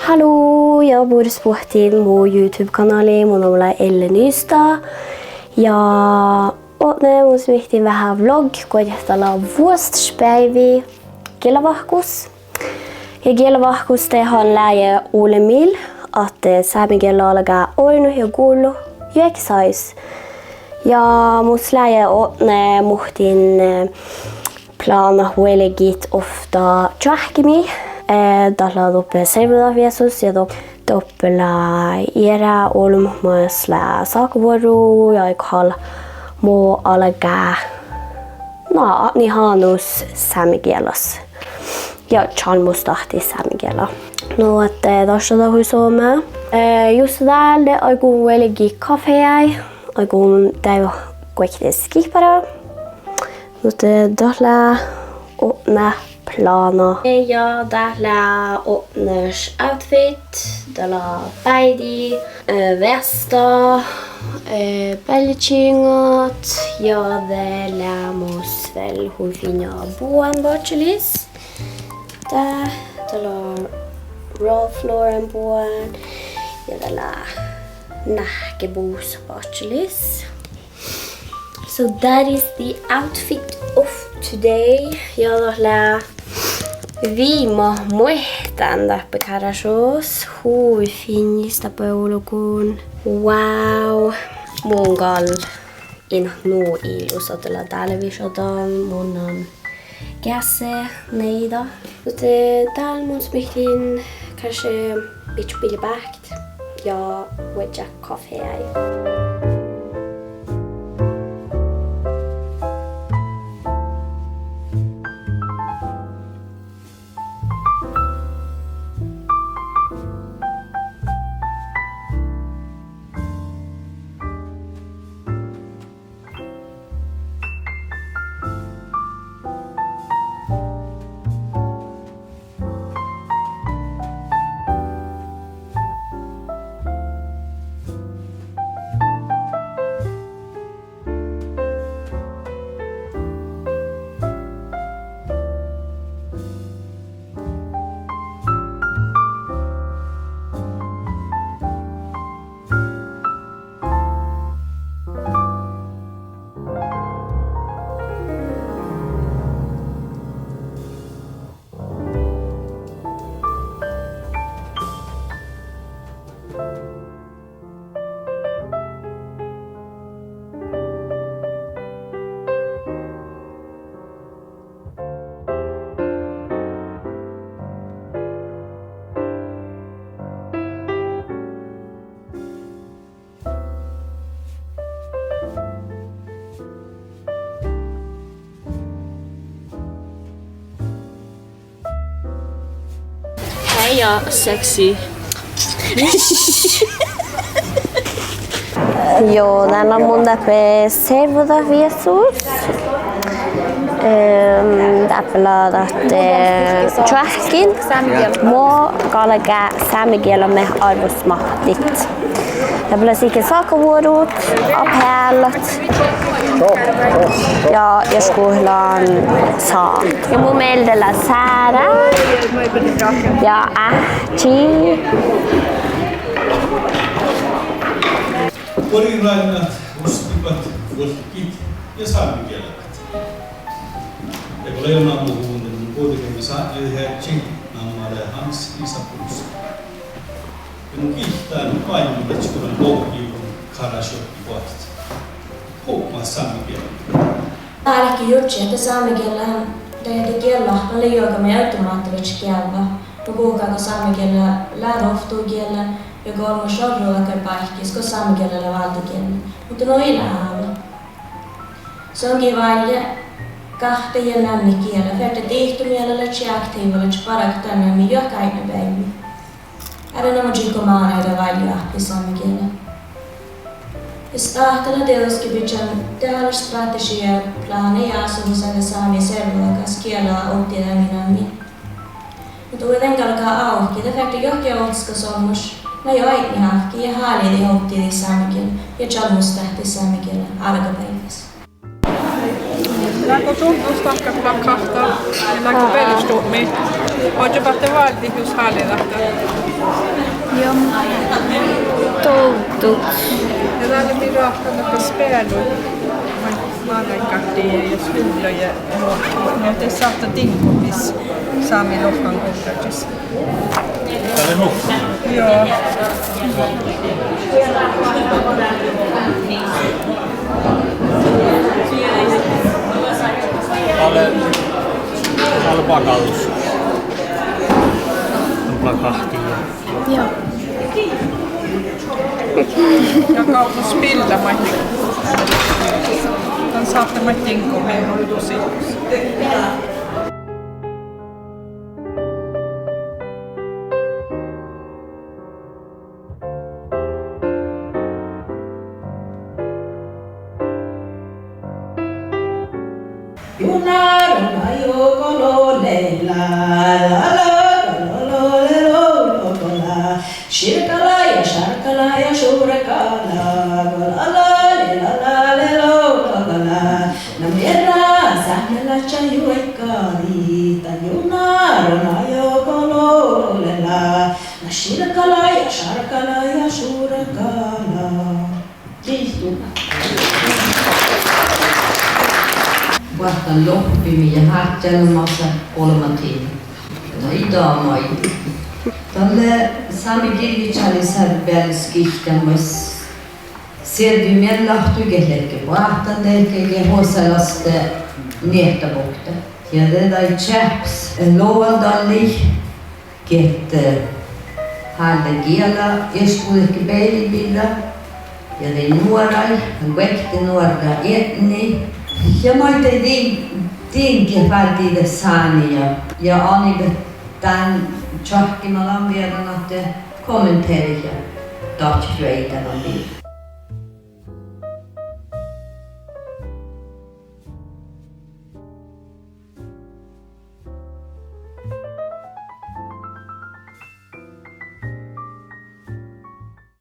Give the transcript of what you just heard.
Hallo, jag borde sportin mun YouTube-kanali. Mun on Elle Nystad. Ja ootne mun smihtin vähän vlog, kun jähtää vuostspäivi Kelavahkus. Ja Kelavahkus tehdään lähe Ulemil, että saamikella alkaa oinu ja kuulu juoksais. Ja mus lähe ootne muhtin plana huelegit ofta tjahkimi. Tällä tuppe servudaviesus ja tuppela era olmuisla sakuvuoru ja ikahal muu alkaa ni hanus saamikielas ja chalmus tahti saamikielas. No että tässä tahui Suomea. Just täällä aiku veligi kafeai, aiku täy kuitenkin skipara. Mutta tällä on plana. Ja täällä åpners outfit, täällä päidi, västa, pällikyngat ja täällä mus väl huifinja buan bachelis. Täällä on Ralph Lauren buan ja täällä nahkebuus bachelis. So that is the outfit of today. Ja täällä viima muistan täppä karasos. Hui finnistä peulukuun. Wow. Mun kall in nuu ilusa tällä televisioda. Mun on käse neida. Mutta täällä mun smihtin kanske bitch billy back ja wedja kaffe. Ja sexy. Joo, täällä on mun täpä servudaviesus. Täpä tjahkin. Mua kallega saamikielä me arvosmahtit. Täpä sikä saakavuorut, aphellat. Ja skuhlaan saa. Ja mun meildellä säädä. Ja ähti. Porinrannat, ustipat, volkit ja saamikielet. Ja kun leona puhuu, niin kuitenkin saa yhdääkin nammalle Hans Isapuus. Ja mun kiihtää nyt painoin, että kun loukiivun karasjoki vuotta. Huomaa saamikielet. Täälläkin jutsi, että saamikielellä tehdään kielellä paljon joukamme automaattisesti kielellä. No puhukaako saamikielellä lääroftuukielellä, joka on sorruakaan paikkiis, kun saamikielellä valtakielellä. Mutta no ei lähällä. Se onkin vain kahta ja nänni kielellä. Färtä tihtumielellä ja aktiivilla paraktanami jokainen päivä. Älä nämä jikomaan edes vain jahti saamikielellä. Stahtella teoskipitsen täällä strategia planeja asumiselle saami servuakas kielää optiläminämmin. Mutta kuitenkin alkaa auki, että färtä johkia otska sommus. Mä jo aitni hahki ja haaliin optili saamikielellä ja chalmustahti saamikielellä alkapäivässä. Läkö tuntusta kahta, läkö perustuumi. Ootko te vaatii, jos hallita? stort. Ja täällä on rahkanut spelur. Maanankarttia ja stuuloja. Ja te saatte tinkumis saami lohkan kohdassa. Täällä nokka. Joo. Täällä pakallus. Plakahti. Joo. Ja kautta spiltä mahti. Tän saatte mä tinkumin tosi. Junarona jokololela, la shirkala ya sharkala ya shurakala, la namera sahnala chayuekali, junarona jokololela, la shirkala ya sharkala ya shurakala. Kiitos. Vahtan loppimi ja hartjelmassa kolmantiin. No idamai. Tälle sami kirjitsali särvälskihtämäs. Servi meidän lahtuikellekin. Vahtan teilkekin huosalaste niehtävokta. Ja tätä ei chaps. Lovaldalli. Kette häntä kielä. Eskuudekki peilipillä. Ja ne nuorai. Vekti nuorta etni. Ja mä tein välttämättä saani ja aina tämän tjahkimalan vielä näitä kommenteja tahtoja